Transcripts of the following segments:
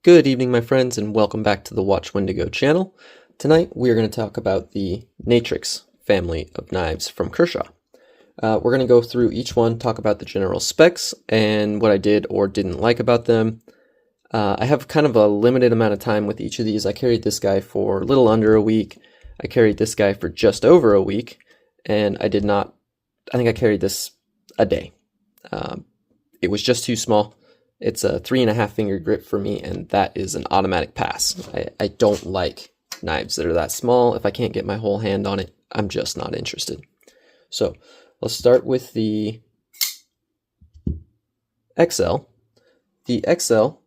Good evening, my friends, and welcome back to the Watch Wendigo channel. Tonight, we are going to talk about the Natrix family of knives from Kershaw. We're going to go through each one, talk about the general specs, and what I did or didn't like about them. I have kind of a limited amount of time with each of these. I carried this guy for a little under a week. I carried this guy for just over a week, and I think I carried this a day. It was just too small. It's a 3.5 finger grip for me, and that is an automatic pass. I don't like knives that are that small. If I can't get my whole hand on it, I'm just not interested. So let's start with the XL. The XL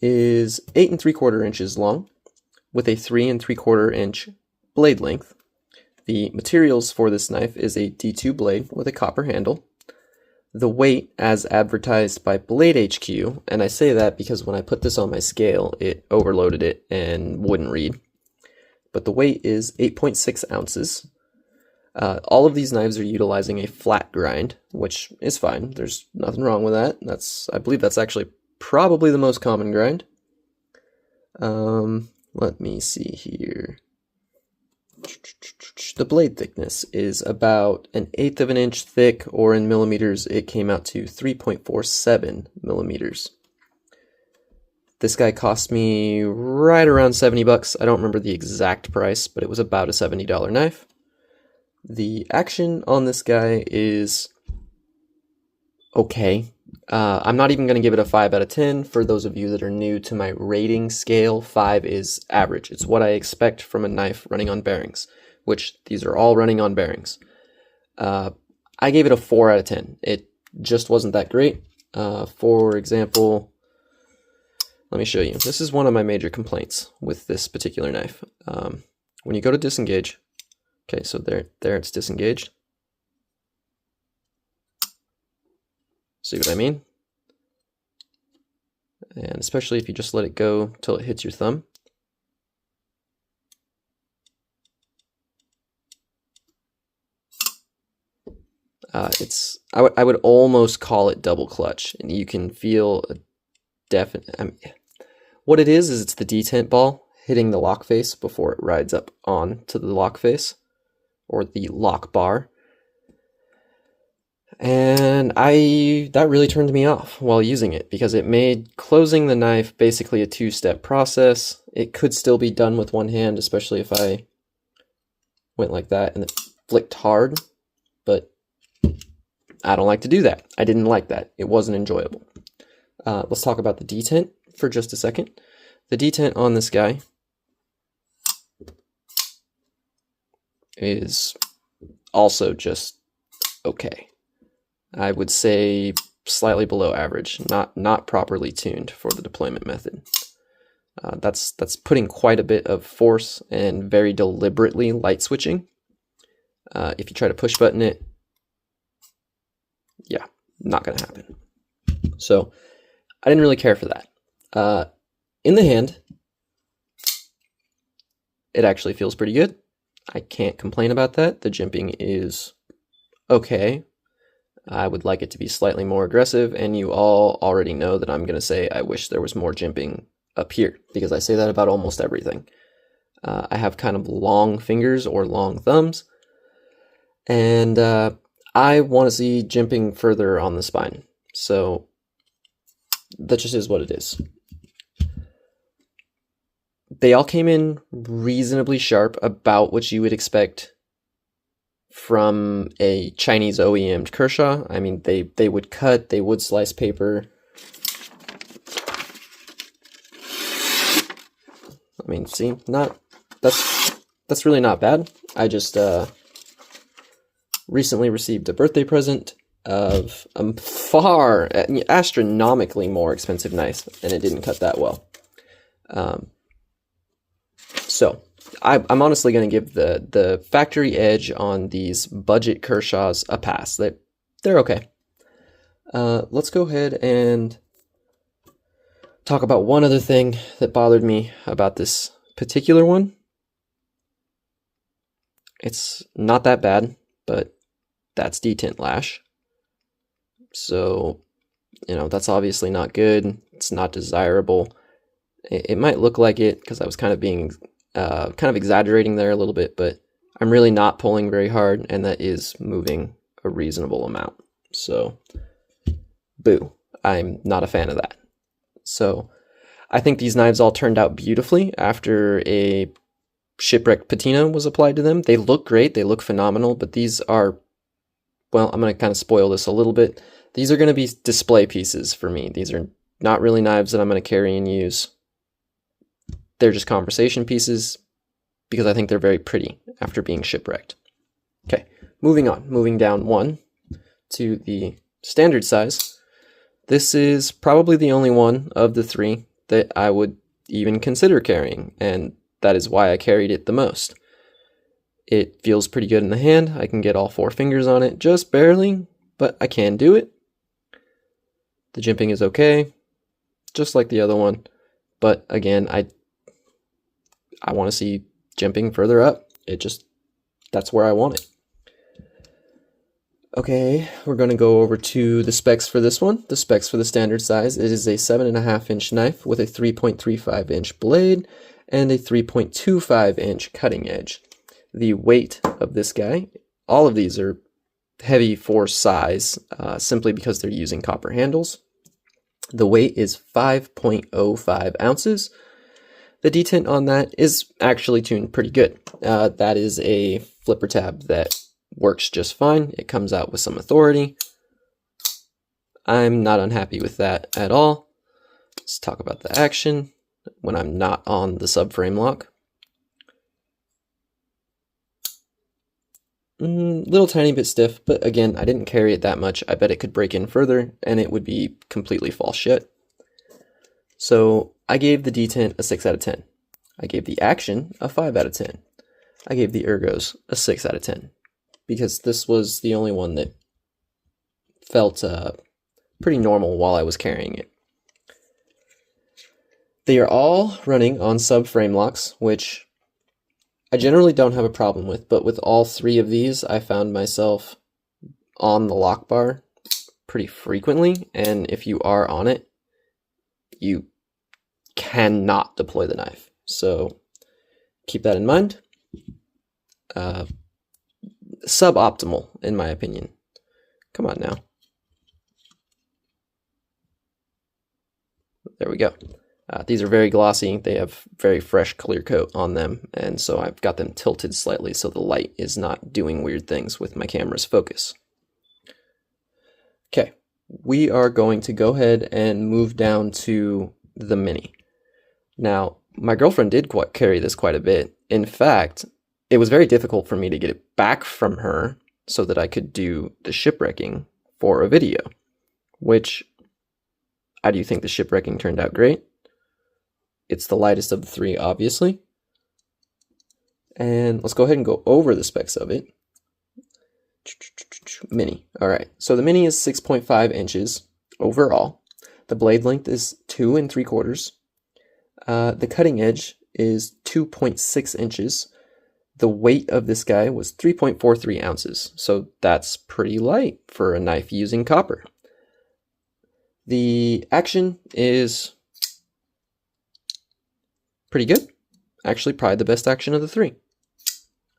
is 8 3/4 inches long with a 3 3/4 inch blade length. The materials for this knife is a D2 blade with a copper handle. The weight, as advertised by Blade HQ, and I say that because when I put this on my scale, it overloaded it and wouldn't read. But the weight is 8.6 ounces. All of these knives are utilizing a flat grind, which is fine. There's nothing wrong with that. I believe that's actually probably the most common grind. Let me see here. The blade thickness is about 1/8 of an inch thick, or in millimeters, it came out to 3.47 millimeters. This guy cost me right around 70 bucks. I don't remember the exact price, but it was about a $70 knife. The action on this guy is okay. I'm not even going to give it a 5 out of 10. For those of you that are new to my rating scale, 5 is average. It's what I expect from a knife running on bearings, which these are all running on bearings. I gave it a 4 out of 10. It just wasn't that great. For example, let me show you. This is one of my major complaints with this particular knife. When you go to disengage, okay, so there it's disengaged. See what I mean? And especially if you just let it go till it hits your thumb. I would almost call it double clutch, and you can feel a definite. What it is it's the detent ball hitting the lock face before it rides up on to the lock face or the lock bar. And that really turned me off while using it, because it made closing the knife basically a 2-step process. It could still be done with one hand, especially if I went like that and it flicked hard, but I don't like to do that. I didn't like that. It wasn't enjoyable. Let's talk about the detent for just a second. The detent on this guy is also just okay. I would say slightly below average, not properly tuned for the deployment method. That's putting quite a bit of force and very deliberately light switching. If you try to push button it, yeah, not gonna happen. So I didn't really care for that. In the hand, it actually feels pretty good. I can't complain about that. The jimping is okay. I would like it to be slightly more aggressive, and you all already know that I'm going to say I wish there was more jimping up here, because I say that about almost everything. I have kind of long fingers or long thumbs, and I want to see jimping further on the spine. So that just is what it is. They all came in reasonably sharp, about what you would expect from a Chinese OEM'd Kershaw. I mean, they would cut, they would slice paper. I mean, see, that's really not bad. I just recently received a birthday present of a far, astronomically more expensive knife, and it didn't cut that well. So I'm honestly going to give the factory edge on these budget Kershaws a pass. They're okay. Let's go ahead and talk about one other thing that bothered me about this particular one. It's not that bad, but that's detent lash. So, that's obviously not good. It's not desirable. It might look like it because I was kind of being kind of exaggerating there a little bit, but I'm really not pulling very hard, and that is moving a reasonable amount. So, boo, I'm not a fan of that. So, I think these knives all turned out beautifully after a shipwreck patina was applied to them. They look great, they look phenomenal, but these are, well, I'm going to kind of spoil this a little bit. These are going to be display pieces for me. These are not really knives that I'm going to carry and use. They're just conversation pieces because I think they're very pretty after being shipwrecked. Okay, moving on. Moving down one to the standard size. This is probably the only one of the three that I would even consider carrying, and that is why I carried it the most. It feels pretty good in the hand. I can get all 4 fingers on it, just barely, but I can do it. The jimping is okay, just like the other one, but again, I want to see jimping further up. That's where I want it. Okay, we're going to go over to the specs for this one. The specs for the standard size, it is a 7.5-inch knife with a 3.35-inch blade and a 3.25-inch cutting edge. The weight of this guy, all of these are heavy for size, simply because they're using copper handles. The weight is 5.05 ounces. The detent on that is actually tuned pretty good. That is a flipper tab that works just fine. It comes out with some authority. I'm not unhappy with that at all. Let's talk about the action when I'm not on the subframe lock. Little tiny bit stiff, but again, I didn't carry it that much. I bet it could break in further and it would be completely fall shit. So I gave the detent a 6 out of 10. I gave the action a 5 out of 10. I gave the ergos a 6 out of 10 because this was the only one that felt pretty normal while I was carrying it. They are all running on subframe locks, which I generally don't have a problem with, but with all 3 of these, I found myself on the lock bar pretty frequently, and if you are on it, you cannot deploy the knife. So keep that in mind. Suboptimal, in my opinion. Come on now. There we go. These are very glossy. They have very fresh clear coat on them, and so I've got them tilted slightly so the light is not doing weird things with my camera's focus. Okay, we are going to go ahead and move down to the Mini. Now, my girlfriend did carry this quite a bit. In fact, it was very difficult for me to get it back from her so that I could do the shipwrecking for a video, which I do think the shipwrecking turned out great. It's the lightest of the 3, obviously. And let's go ahead and go over the specs of it. Mini. All right. So the Mini is 6.5 inches overall. The blade length is 2 3/4. The cutting edge is 2.6 inches. The weight of this guy was 3.43 ounces. So that's pretty light for a knife using copper. The action is pretty good. Actually, probably the best action of the 3.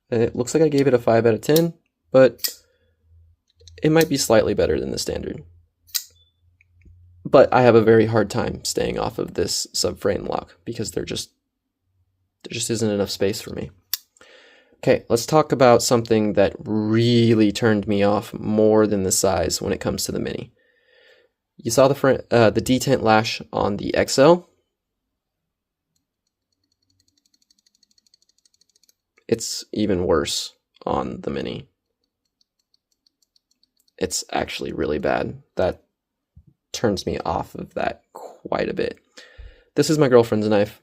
It looks like I gave it a 5 out of 10, but it might be slightly better than the standard. But I have a very hard time staying off of this subframe lock because there just isn't enough space for me. Okay, let's talk about something that really turned me off more than the size when it comes to the Mini. You saw the detent lash on the XL. It's even worse on the Mini. It's actually really bad. That turns me off of that quite a bit. This is my girlfriend's knife.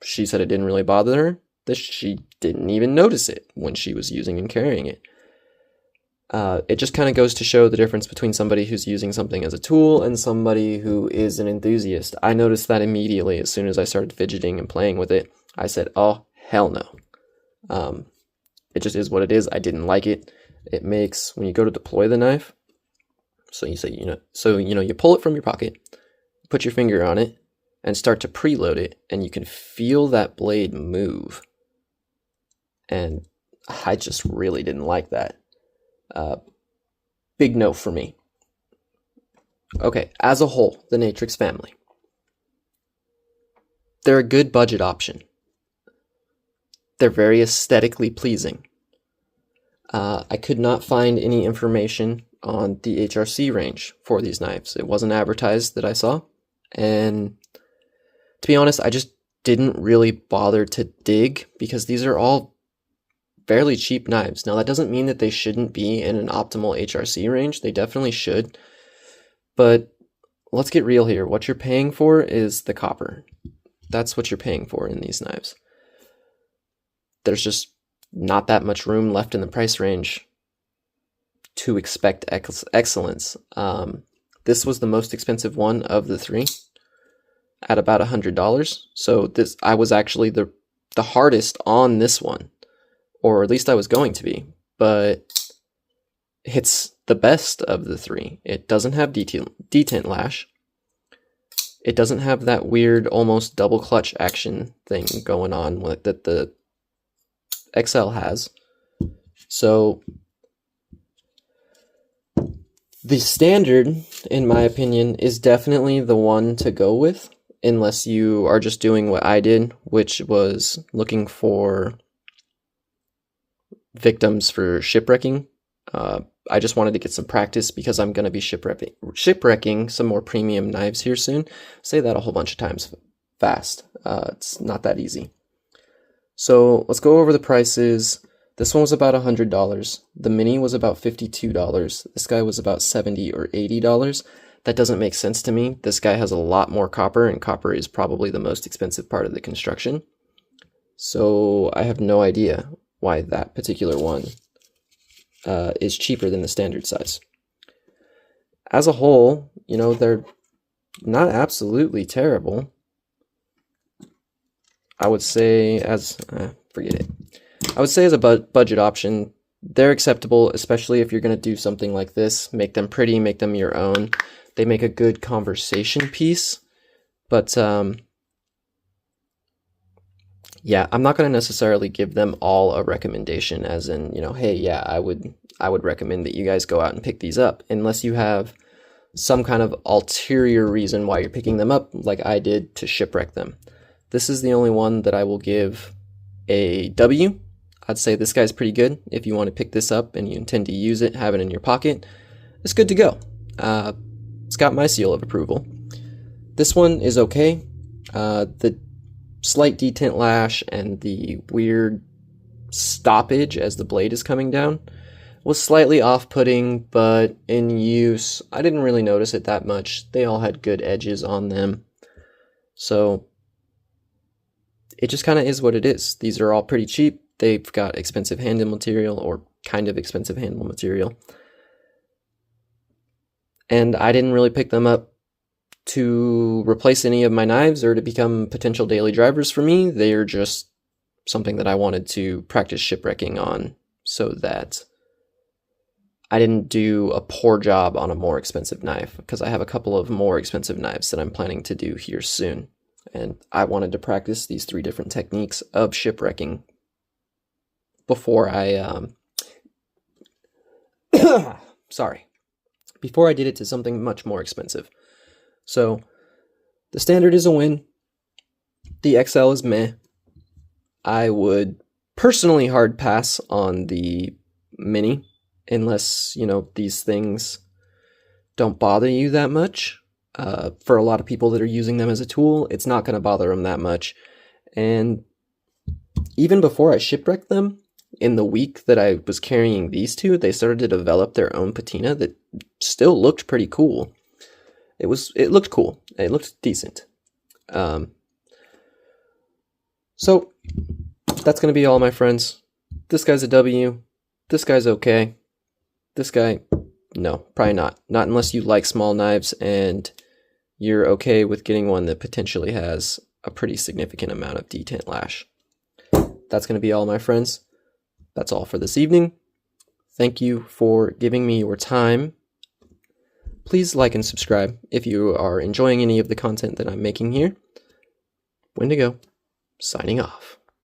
She said it didn't really bother her, that she didn't even notice it when she was using and carrying it. It just kind of goes to show the difference between somebody who's using something as a tool and somebody who is an enthusiast. I noticed that immediately as soon as I started fidgeting and playing with it. I said, oh, hell no. It just is what it is. I didn't like it. It makes, when you go to deploy the knife, so you say, you pull it from your pocket, put your finger on it, and start to preload it, and you can feel that blade move. And I just really didn't like that. Big no for me. Okay, as a whole, the Natrix family. They're a good budget option. They're very aesthetically pleasing. I could not find any information on the HRC range for these knives. It wasn't advertised that I saw. And to be honest, I just didn't really bother to dig because these are all fairly cheap knives. Now, that doesn't mean that they shouldn't be in an optimal HRC range. They definitely should. But let's get real here. What you're paying for is the copper. That's what you're paying for in these knives. There's just not that much room left in the price range to expect excellence. This was the most expensive one of the three at about $100. So I was actually the hardest on this one, or at least I was going to be, but it's the best of the three. It doesn't have detent lash. It doesn't have that weird almost double clutch action thing going on that the XL has. So the standard, in my opinion, is definitely the one to go with, unless you are just doing what I did, which was looking for victims for shipwrecking. I just wanted to get some practice because I'm going to be shipwrecking some more premium knives here soon. Say that a whole bunch of times fast. It's not that easy. So let's go over the prices. This one was about $100. The Mini was about $52. This guy was about $70 or $80. That doesn't make sense to me. This guy has a lot more copper, and copper is probably the most expensive part of the construction. So I have no idea why that particular one is cheaper than the standard size. As a whole, you know, they're not absolutely terrible. I would say forget it. I would say as a budget option, they're acceptable, especially if you're going to do something like this. Make them pretty, make them your own. They make a good conversation piece, but yeah, I'm not going to necessarily give them all a recommendation as in, you know, hey, yeah, I would recommend that you guys go out and pick these up, unless you have some kind of ulterior reason why you're picking them up, like I did to shipwreck them. This is the only one that I will give a W. I'd say this guy's pretty good. If you want to pick this up and you intend to use it, have it in your pocket, it's good to go. It's got my seal of approval. This one is okay. The slight detent lash and the weird stoppage as the blade is coming down was slightly off-putting, but in use, I didn't really notice it that much. They all had good edges on them. So it just kind of is what it is. These are all pretty cheap. They've got expensive handle material, or kind of expensive handle material. And I didn't really pick them up to replace any of my knives or to become potential daily drivers for me. They are just something that I wanted to practice shipwrecking on so that I didn't do a poor job on a more expensive knife, because I have a couple of more expensive knives that I'm planning to do here soon. And I wanted to practice these 3 different techniques of shipwrecking before I, before I did it to something much more expensive. So the standard is a win. The XL is meh. I would personally hard pass on the Mini unless, you know, these things don't bother you that much. For a lot of people that are using them as a tool, it's not going to bother them that much. And even before I shipwrecked them, in the week that I was carrying these two, they started to develop their own patina that still looked pretty cool. It looked cool. It looked decent. So that's going to be all, my friends. This guy's a W. This guy's okay. This guy, no, probably not. Not unless you like small knives and you're okay with getting one that potentially has a pretty significant amount of detent lash. That's going to be all, my friends. That's all for this evening. Thank you for giving me your time. Please like and subscribe if you are enjoying any of the content that I'm making here. Wendigo, signing off.